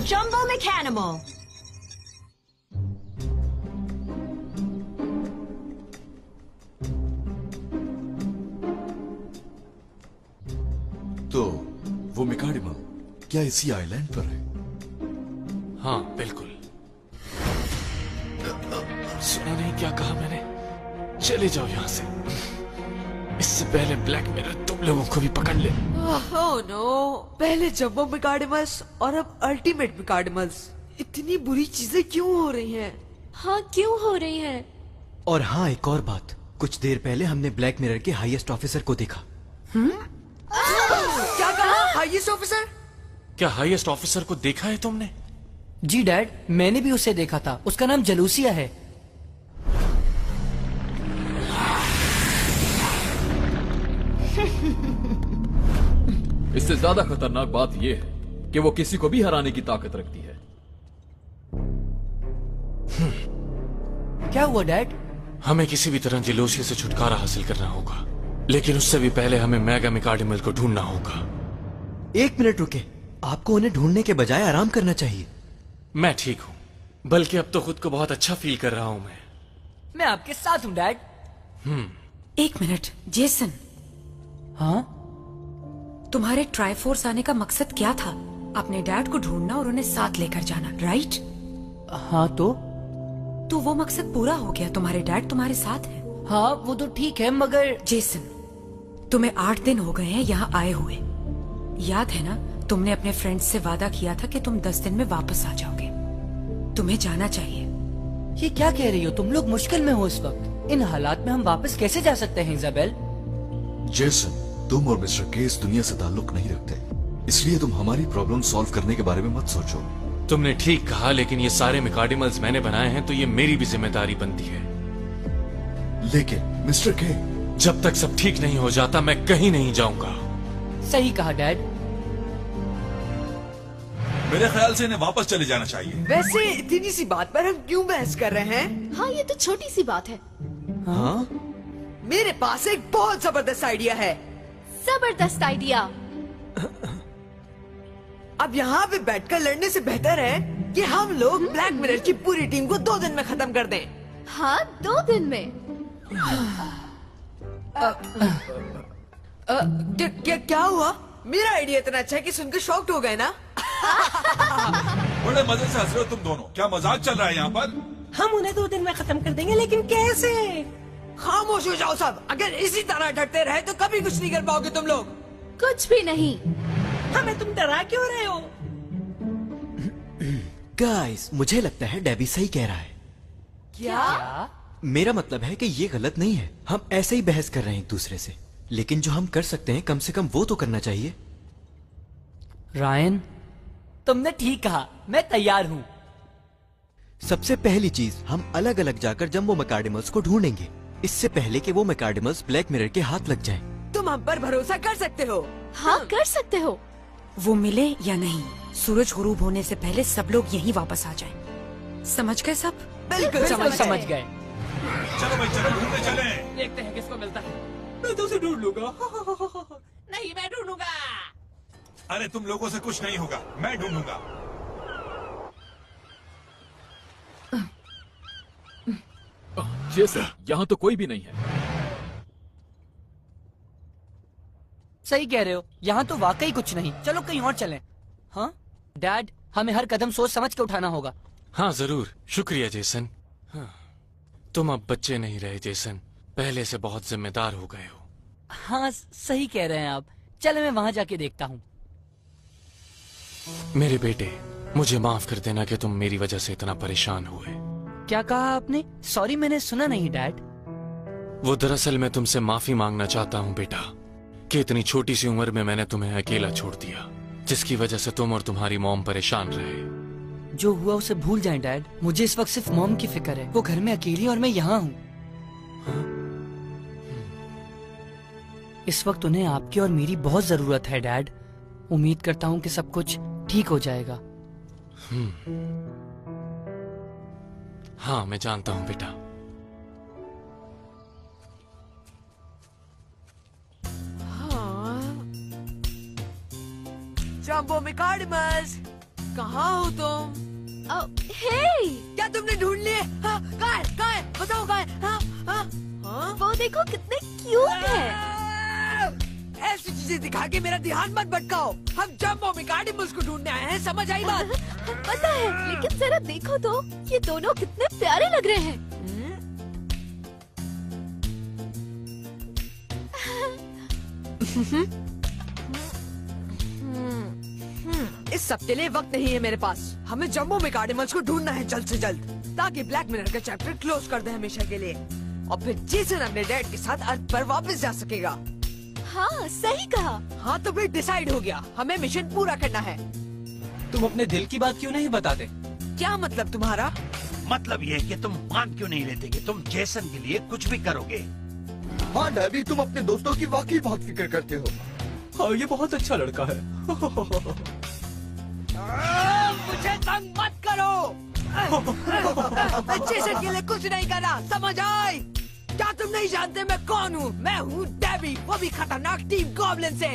Jumbo Mechanimal. तो वो मिकाडिमा क्या इसी आइलैंड पर है? हाँ बिल्कुल। सुना नहीं क्या कहा मैंने? चले जाओ यहाँ से, इससे पहले ब्लैक मिरर तुम लोगों को भी पकड़ ले। ओह नो, पहले जंबो मिकाडिमस और अब अल्टीमेट मिकाडिमस। इतनी बुरी चीजें क्यों हो रही हैं? हाँ क्यों हो रही है? और हाँ, एक और बात, कुछ देर पहले हमने ब्लैक मिरर के हाईएस्ट ऑफिसर को देखा। क्या कहा? Highest officer? क्या हाईएस्ट ऑफिसर को देखा है तुमने? जी डैड, मैंने भी उसे देखा था। उसका नाम जलूसिया है। इससे ज्यादा खतरनाक बात यह है कि वो किसी को भी हराने की ताकत रखती है। क्या हुआ डैड? हमें किसी भी तरह जेलोसिया से छुटकारा हासिल करना होगा, लेकिन उससे भी पहले हमें मेगा मिकाडिमल को ढूंढना होगा। एक मिनट रुके, आपको उन्हें ढूंढने के बजाय आराम करना चाहिए। मैं ठीक हूँ, बल्कि अब तो खुद को बहुत अच्छा फील कर रहा हूँ। मैं आपके साथ हूँ डैड। एक मिनट, जेसन, हाँ? तुम्हारे ट्राइफोर्स आने का मकसद क्या था? अपने डैड को ढूंढना और उन्हें साथ लेकर जाना, राइट? हाँ तो वो मकसद पूरा हो गया। तुम्हारे डैड तुम्हारे साथ है। हाँ वो तो ठीक है, मगर जेसन, तुम्हें 8 दिन हो गए हैं यहाँ आए हुए। याद है ना, तुमने अपने फ्रेंड्स से वादा किया था कि तुम 10 दिन में वापस आ जाओगे। तुम्हें जाना चाहिए। ये क्या कह रही हो? तुम लोग मुश्किल में हो इस वक्त। इन हालात में हम वापस कैसे जा सकते हैं इजाबेल? जेसन, तुम और मिस्टर के इस दुनिया से ताल्लुक नहीं रखते, इसलिए तुम हमारी प्रॉब्लम सॉल्व करने के बारे में मत सोचो। तुमने ठीक कहा, लेकिन ये सारे मिकाडिमल्स मैंने बनाए हैं, तो ये मेरी भी जिम्मेदारी बनती है। लेकिन मिस्टर के, जब तक सब ठीक नहीं हो जाता मैं कहीं नहीं जाऊंगा। सही कहा डैड। मेरे ख्याल से इन्हें वापस चले जाना चाहिए। वैसे इतनी सी बात पर हम क्यों बहस कर रहे हैं? हाँ ये तो छोटी सी बात है। हाँ? मेरे पास एक बहुत जबरदस्त आइडिया है। जबरदस्त आइडिया। अब यहाँ पे बैठकर लड़ने से बेहतर है कि हम लोग ब्लैक मिरर की पूरी टीम को 2 दिन में खत्म कर दें। हाँ 2 दिन में। क्या हुआ? मेरा आइडिया इतना अच्छा है कि सुनकर शॉक्ड हो गए ना? बड़े मजे से हंस रहे हो तुम दोनों। क्या मजाक चल रहा है यहाँ पर? हम उन्हें 2 दिन में खत्म कर देंगे, लेकिन कैसे? खामोश हो जाओ सब। अगर इसी तरह डरते रहे तो कभी कुछ नहीं कर पाओगे तुम लोग। कुछ भी नहीं। हमें तुम डरा क्यों रहे हो? गाइस, मुझे लगता है डेबी सही कह रहा है। क्या? मेरा मतलब है कि ये गलत नहीं है। हम ऐसे ही बहस कर रहे हैं एक दूसरे से, लेकिन जो हम कर सकते हैं कम से कम वो तो करना चाहिए। रायन, तुमने ठीक कहा। मैं तैयार हूँ। सबसे पहली चीज, हम अलग अलग जाकर जंबो मैकाडिमल्स को ढूंढेंगे, इससे पहले कि वो मैकाडिमल्स ब्लैक मिरर के हाथ लग जाएं। तुम हम पर भरोसा कर सकते हो? हाँ कर सकते हो। वो मिले या नहीं, सूरज गुरूब होने से पहले सब लोग यहीं वापस आ जाएं। समझ गए सब? बिल्कुल समझ गए। चलो भाई चलो, ढूंढने चले। देखते हैं किसको मिलता है। मैं तो उसे ढूंढ लूंगा। नहीं, मैं ढूंढूंगा। अरे तुम लोगों से कुछ नहीं होगा, मैं ढूंढूंगा। जेसन, यहाँ तो कोई भी नहीं है। सही कह रहे हो, यहाँ तो वाकई कुछ नहीं। चलो कहीं और चलें। हाँ डैड, हमें हर कदम सोच समझ के उठाना होगा। हाँ जरूर, शुक्रिया जेसन। हाँ, तुम अब बच्चे नहीं रहे जेसन, पहले से बहुत जिम्मेदार हो गए हो। हाँ सही कह रहे हैं आप। चलो मैं वहाँ जाके देखता हूँ। मेरे बेटे, मुझे माफ कर देना कि तुम मेरी वजह से इतना परेशान हुए। क्या कहा आपने? सॉरी, मैंने सुना नहीं डैड। वो दरअसल मैं तुमसे माफी मांगना चाहता हूँ बेटा, कि इतनी छोटी सी उम्र में मैंने तुम्हें अकेला छोड़ दिया, जिसकी वजह से तुम और तुम्हारी मॉम परेशान रहे। जो हुआ उसे भूल जाएं डैड। मुझे इस वक्त सिर्फ मॉम की फिक्र है। वो घर में अकेली और मैं यहाँ हूँ। इस वक्त उन्हें आपकी और मेरी बहुत जरूरत है डैड। उम्मीद करता हूँ कि सब कुछ ठीक हो जाएगा। हाँ मैं जानता हूँ बेटा। जंबो मिकाडिमस, कहाँ हो तुम? हे, क्या तुमने ढूंढ लिए? हाँ, कहाँ है? कहाँ है? बताओ कहाँ है? हाँ, हाँ, हाँ? वो देखो कितने क्यूट है। ऐसी चीजें दिखा के मेरा ध्यान मत भटकाओ। हम जम्बो मेकार्डिमल्स को ढूंढने आए हैं, समझ आई बात? पता है, लेकिन जरा देखो तो ये दोनों कितने प्यारे लग रहे हैं। इस सब के लिए वक्त नहीं है मेरे पास। हमें जम्बो मेकार्डिमल्स को ढूंढना है जल्द से जल्द, ताकि ब्लैक मिरर का चैप्टर क्लोज कर दे हमेशा के लिए, और फिर जेसन अपने डैड के साथ अर्थ पर वापस जा सकेगा। हाँ, सही कहा। हाँ, तो फिर डिसाइड हो गया, हमें मिशन पूरा करना है। तुम अपने दिल की बात क्यों नहीं बताते? क्या मतलब तुम्हारा? मतलब ये कि तुम मान क्यों नहीं लेते कि तुम जेसन के लिए कुछ भी करोगे? हाँ डैडी, तुम अपने दोस्तों की वाकई बहुत फिक्र करते हो। हाँ, ये बहुत अच्छा लड़का है। मुझे तंग मत करो। मैं जेसन के लिए कुछ नहीं कर रहा, समझ आई? क्या तुम नहीं जानते मैं कौन हूँ? मैं हूँ डेबी, वो भी खतरनाक टीम गॉब्लिन से।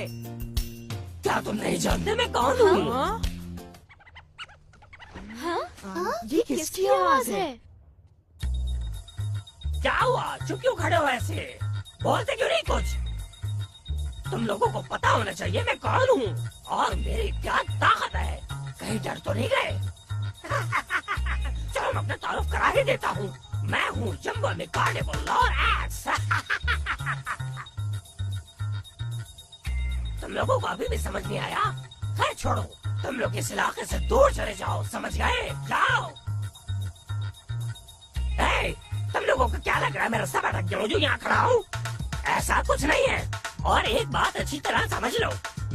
क्या तुम नहीं जानते मैं कौन हूँ? हाँ? ये किसकी आवाज है? क्या हुआ? चुप क्यों खड़े हो ऐसे? बोलते क्यों नहीं कुछ? तुम लोगों को पता होना चाहिए मैं कौन हूँ और मेरी क्या ताकत है। कहीं डर तो नहीं गए? चलो मैं अपना तारुफ करा ही देता हूँ। मैं हूँ जम्बो मेकार्डिमल लॉर्ड एक्स। तुम लोगों को अभी भी समझ नहीं आया? खैर छोड़ो, तुम लोग इस इलाके से दूर चले जाओ, समझ गए? जाओ। हे, तुम लोगों को क्या लग रहा है मेरा सब अटक गया जो यहाँ खड़ा हूँ? ऐसा कुछ नहीं है। और एक बात अच्छी तरह समझ लो,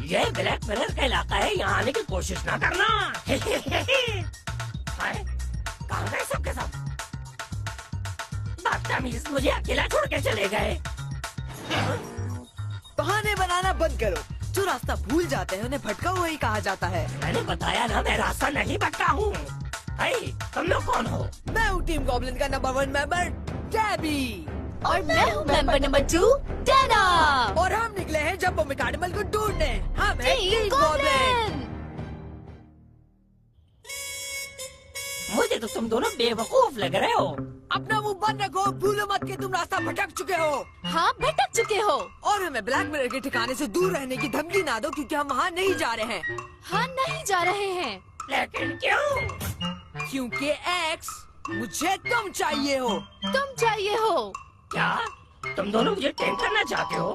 ये ब्लैक मिरर का इलाका है, यहाँ आने की कोशिश ना करना। कहाँ गए सबके सब? बदतमीज, मुझे अकेला छोड़ के चले गए। बहाने बनाना बंद करो। जो रास्ता भूल जाते हैं उन्हें भटका हुआ ही कहा जाता है। मैंने बताया ना, मैं रास्ता नहीं भटका हूँ। तुम लोग कौन हो? मैं हूँ टीम गॉब्लिन का नंबर 1 मेंबर डेबी। और मैं हूँ मेंबर नंबर 2 डेना। और हम निकले हैं जम्बो मेकार्डिमल को ढूंढने। हम हैं टीम टीम गॉब्लिन। मुझे तो तुम दोनों बेवकूफ लग रहे हो। अपना मुंह बंद रखो, भूलो मत कि तुम रास्ता भटक चुके हो। हाँ, भटक चुके हो। और हमें ब्लैक मिरर के ठिकाने से दूर रहने की धमकी ना दो, क्योंकि हम वहाँ नहीं जा रहे हैं। हाँ, नहीं जा रहे हैं। लेकिन क्यों? क्योंकि एक्स, मुझे तुम चाहिए हो। तुम चाहिए हो? क्या तुम दोनों मुझे टेम करना चाहते हो?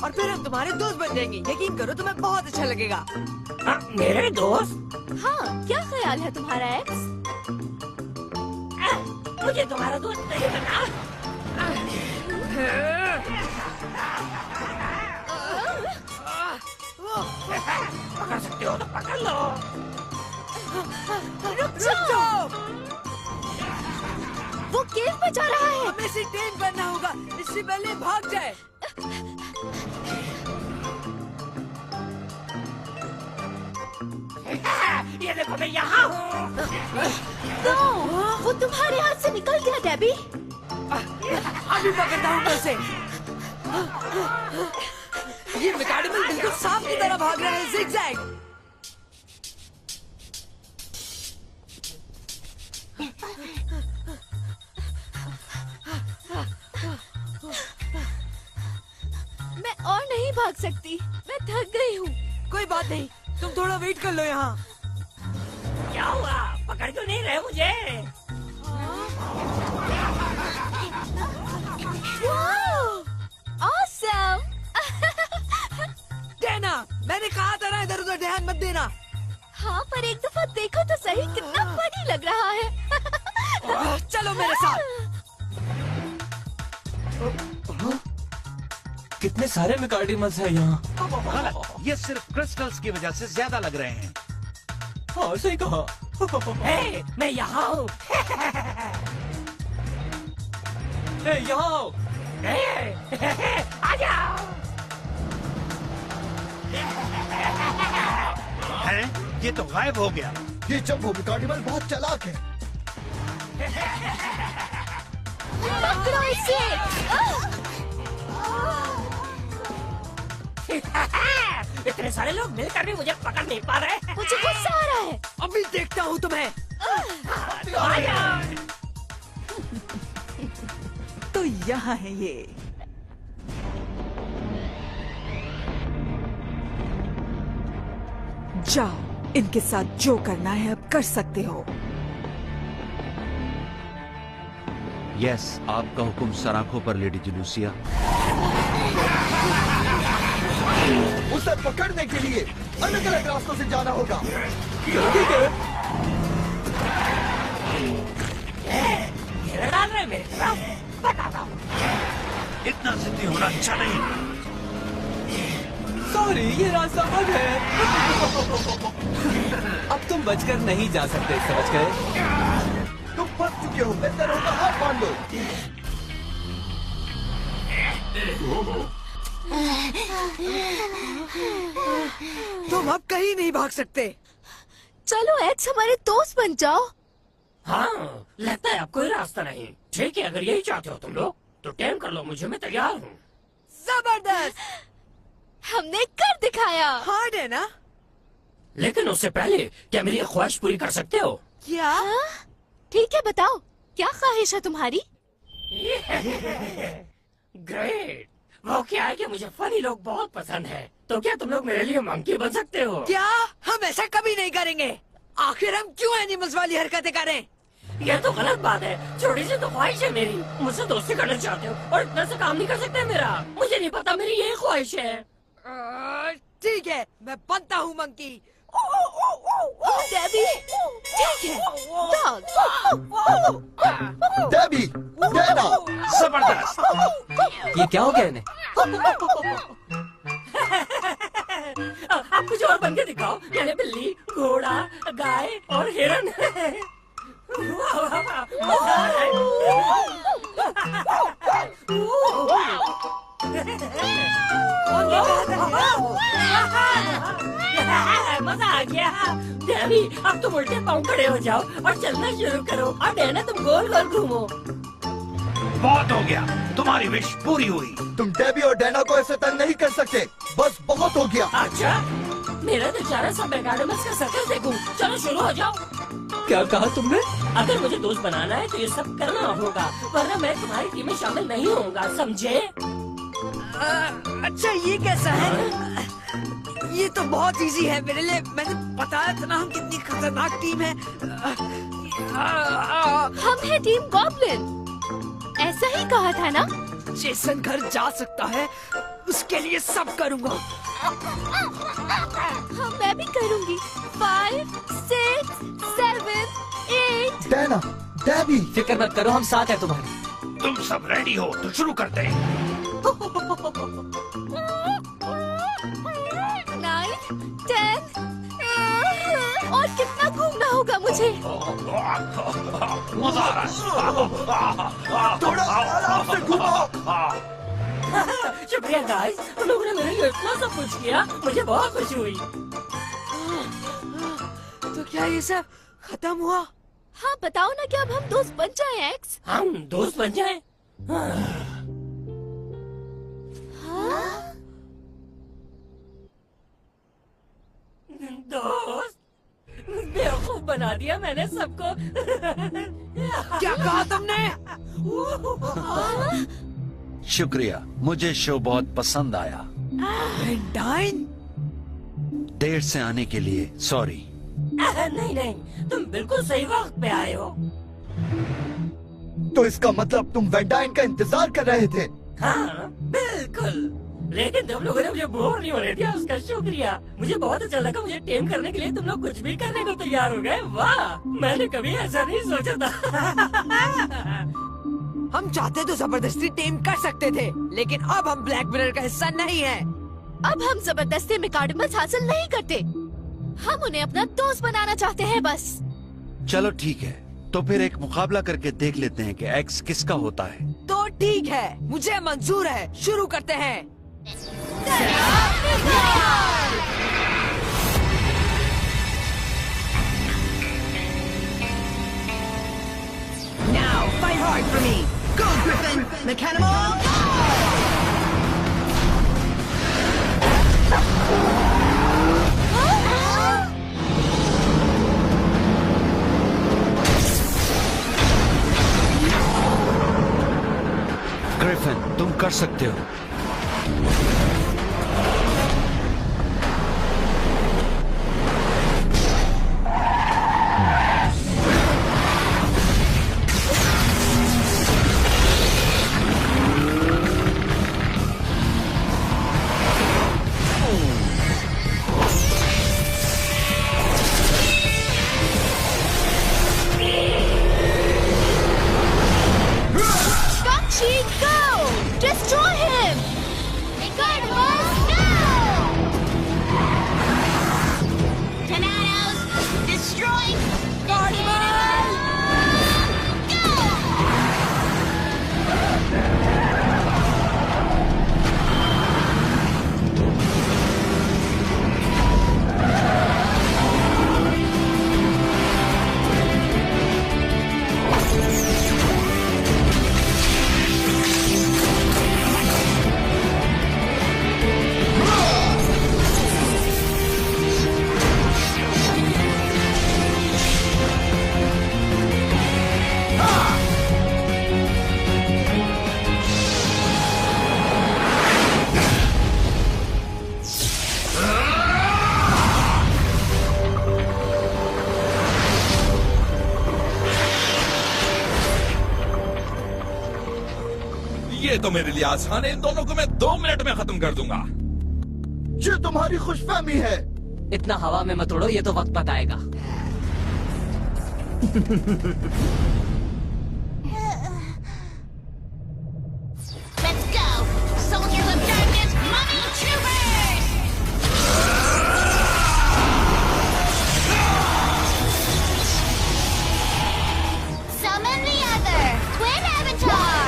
और फिर हम तुम्हारे दोस्त बन जाएंगे। यकीन करो, तुम्हें बहुत अच्छा लगेगा। मेरे दोस्त? हाँ, क्या ख्याल है तुम्हारा एक्स? मुझे तुम्हारा दोस्त नहीं बना। पकड़ सकते हो तो पकड़ लो। रुक जाओ। वो केव में जा रहा है। हमें इसे टेम करना होगा, इससे पहले भाग जाए। ये देखो मैं यहाँ हूँ। तो वो तुम्हारे हाथ से निकल गया डेबी। अभी पकड़ता हूँ मैं उसे। ये मेकार्डिमल बिल्कुल सांप की तरह भाग रहा है, जिगजैग। मैं और नहीं भाग सकती, मैं थक गई हूँ। कोई बात नहीं, तुम थोड़ा वेट कर लो यहाँ। क्या हुआ? पकड़ क्यों नहीं रहे मुझे? Awesome! डेना, मैंने कहा था ना इधर उधर ध्यान मत देना। हाँ, पर एक दफा देखो तो सही, कितना फनी लग रहा है। चलो मेरे साथ। कितने सारे मेकार्डिमल्स हैं यहाँ। गलत, ये सिर्फ क्रिस्टल्स की वजह से ज्यादा लग रहे हैं। हाँ, सही कहा। हे, मैं यहाँ हूँ। यहाँ आओ। आ जाओ। हैं? ये तो गायब हो गया। ये जम्बो मेकार्डिमल बहुत चालाक है। पकड़ो इसे। इतने सारे लोग मिलकर भी मुझे पकड़ नहीं पा रहे। मुझे गुस्सा आ रहा है। अभी यहाँ है ये। जाओ, इनके साथ जो करना है अब कर सकते हो। यस, आपका हुक्म सराखों पर लेडी जुलूसिया। उसे पकड़ने के लिए अलग अलग रास्तों से जाना होगा। डाल रहे मेरे तरफ, बताता हूँ। इतना जिद्दी होना अच्छा नहीं। सॉरी, ये रास्ता बंद है। अब तुम बचकर नहीं जा सकते, समझ गए? तुम फंस चुके हो, बेहतर होगा हाथ बांध लो। तुम अब कहीं नहीं भाग सकते। चलो एक्स, हमारे दोस्त बन जाओ। हाँ, लगता है अब कोई रास्ता नहीं। ठीक है, अगर यही चाहते हो तुम लोग तो टेम कर लो मुझे, मैं तैयार हूँ। जबरदस्त, हमने कर दिखाया। हार्ड है ना? लेकिन उससे पहले क्या मेरी ख्वाहिश पूरी कर सकते हो? क्या? ठीक है, बताओ क्या ख्वाहिश है तुम्हारी? ग्रेट। वो क्या है कि मुझे फनी लोग बहुत पसंद है, तो क्या तुम लोग मेरे लिए मंकी बन सकते हो? क्या? हम ऐसा कभी नहीं करेंगे। आखिर हम क्यों एनिमल्स वाली हरकतें करें? यह तो गलत बात है। छोटी सी तो ख्वाहिश है मेरी, मुझसे दोस्ती करना चाहते हो और इतना से काम नहीं कर सकते मेरा। मुझे नहीं पता, मेरी यही ख्वाहिश है। ठीक है, मैं बनता हूँ मंकी। डेबी, ठीक है, डॉग। डेबी, डैना। जबरदस्त। ये क्या हो गया इन्हें? आप कुछ और बन के दिखाओ, यानी बिल्ली, घोड़ा, गाय और हिरन। मजा आ रहा है। मजा आ गया। डेबी, अब तुम उल्टे पाँव खड़े हो जाओ और चलना शुरू करो। अब डैना तुम गोल गोल घूमो। बहुत हो गया, तुम्हारी विश पूरी हुई। तुम डेबी और डैना को ऐसे तंग नहीं कर सकते, बस बहुत हो गया। अच्छा, मेरा तो चारा सब मैकाडेमस का सर्कस देखूं। चलो शुरू हो जाओ। क्या कहा तुमने? अगर मुझे दोस्त बनाना है तो ये सब करना होगा, वरना मैं तुम्हारी टीम में शामिल नहीं होऊंगा, समझे? अच्छा, ये कैसा है? ये तो बहुत इजी है मेरे लिए। मैंने बताया था ना हम कितनी खतरनाक टीम है। हम है टीम गॉब्लिन, ऐसा ही कहा था ना? जेसन घर जा सकता है, उसके लिए सब करूँगा। हाँ, मैं भी करूँगी। 5, 6, 7, 8। डैना, डेबी, फिक्र मत करो, हम साथ हैं तुम्हारे। तुम सब रेडी हो तो शुरू करते हैं। 9, 10। और कितना घूमना होगा मुझे? मजा आ रहा है। थोड़ा आराम से घूमो। शुक्रिया गाइस, तुम लोगों ने मेरे लिए इतना सब कुछ किया, मुझे बहुत खुशी हुई। तो क्या ये सब खत्म हुआ? हाँ, बताओ ना, क्या अब हम दोस्त बन जाएं एक्स? हम दोस्त बन जाएं? दोस्त? बेवकूफ बना दिया मैंने सबको। क्या कहा तुमने? शुक्रिया, मुझे शो बहुत पसंद आया। वेंडाइन? देर से आने के लिए सॉरी। नहीं नहीं, तुम बिल्कुल सही वक्त पे आए हो। तो इसका मतलब तुम वेंडाइन का इंतजार कर रहे थे? हाँ बिल्कुल, लेकिन तुम लोगों ने मुझे बोर नहीं होने दिया, उसका शुक्रिया। मुझे बहुत अच्छा लगा, मुझे टेम करने के लिए तुम लोग कुछ भी करने को तैयार हो गए। वाह, मैंने कभी ऐसा नहीं सोचा था। हम चाहते तो जबरदस्ती टेम कर सकते थे, लेकिन अब हम ब्लैक मिरर का हिस्सा नहीं है। अब हम जबरदस्ती मैकाडेमस हासिल नहीं करते, हम उन्हें अपना दोस्त बनाना चाहते हैं बस। चलो ठीक है, तो फिर एक मुकाबला करके देख लेते हैं कि एक्स किसका होता है। तो ठीक है, मुझे मंजूर है, शुरू करते हैं। Now fight hard for me. Go Griffin, Mechanimal. कर सकते हो। ये तो मेरे लिए आसान है। इन दोनों को मैं 2 मिनट में खत्म कर दूंगा। ये तुम्हारी खुशफहमी है। इतना हवा में मत उड़ो, ये तो वक्त बताएगा। Let's go, soldiers of darkness, mummy troopers! Summon the other, twin avatar!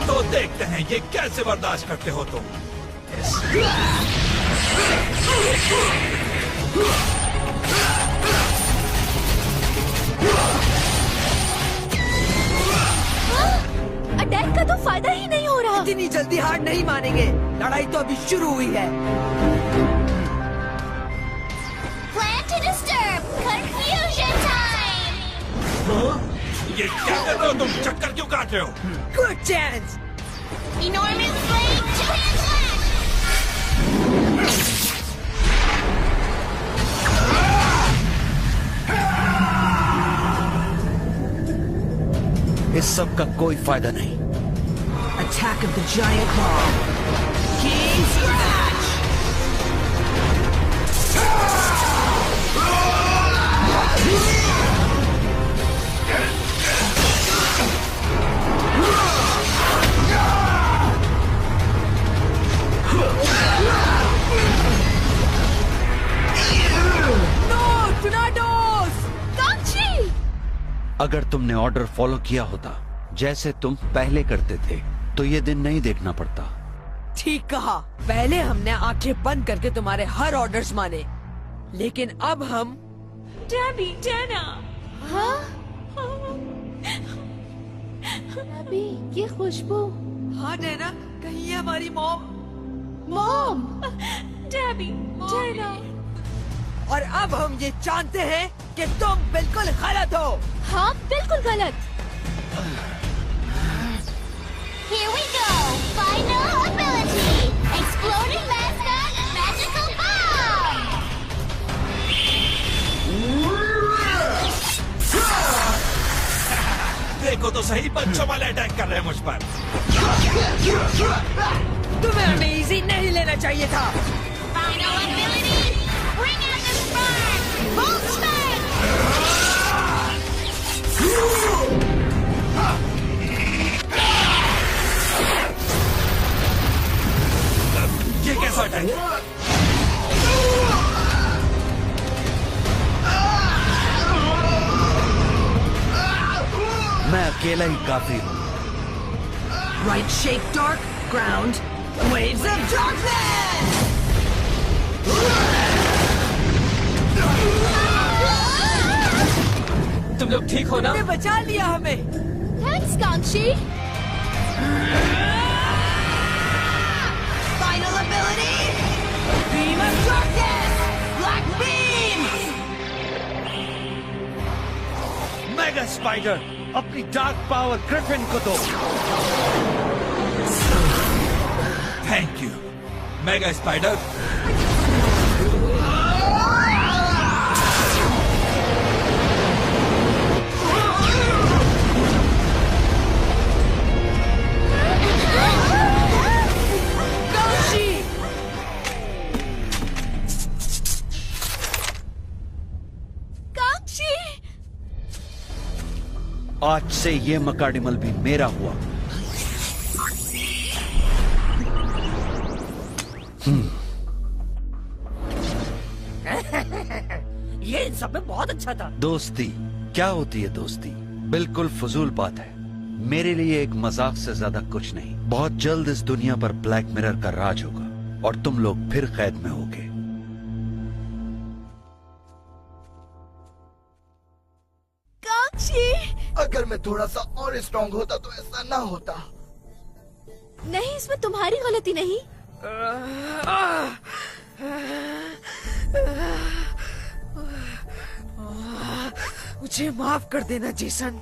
तो देखते हैं ये कैसे बर्दाश्त करते हो तुम। अटैक का तो फायदा ही नहीं हो रहा। इतनी जल्दी हार नहीं मानेंगे, लड़ाई तो अभी शुरू हुई है। Plan to disturb, confusion time! ये क्या कर रहे हो तुम? चक्कर क्यों काट रहे हो? Good chance! Enormous blade, two-hand slash! इस सब का कोई फायदा नहीं। Attack of the giant ball. King Scratch! No, tornadoes! Gongchi! अगर तुमने ऑर्डर फॉलो किया होता जैसे तुम पहले करते थे तो ये दिन नहीं देखना पड़ता। ठीक कहा। पहले हमने आंखें बंद करके तुम्हारे हर ऑर्डर्स माने, लेकिन अब हम Debbie, Dana! हाँ? अभी ये खुशबू। हाँ डैना, कहीं ये हमारी मॉम। मॉम! Debbie, Dana! और अब हम ये जानते हैं कि तुम बिल्कुल गलत हो। हाँ, बिल्कुल गलत। Here we go! Final ability! Exploding mascot, magical bomb! देखो तो सही, बच्चों वाले अटैक कर रहे हैं मुझ पर। तुम्हें हमें इजी नहीं लेना चाहिए था। Final ability! Bring out the spark! Bolt smack! ये कैसा अटैक है? मैं अकेला ही काफी हूँ। Right shake dark, ground, waves of darkness! तुम लोग ठीक हो ना? तुमने बचा लिया हमें। Thanks, Gongchi! Final ability! Beam of darkness! Black beam! Mega spider, अपनी डार्क पावर ग्रिफिन को दो। Thank you mega spider. आज से ये मकाडिमल भी मेरा हुआ। ये इन सब में बहुत अच्छा था। दोस्ती क्या होती है? दोस्ती बिल्कुल फजूल बात है। मेरे लिए एक मजाक से ज्यादा कुछ नहीं। बहुत जल्द इस दुनिया पर ब्लैक मिरर का राज होगा और तुम लोग फिर कैद में होगे। अगर मैं थोड़ा सा और स्ट्रांग होता तो ऐसा ना होता। नहीं, इसमें तुम्हारी गलती नहीं। मुझे माफ कर देना जेसन।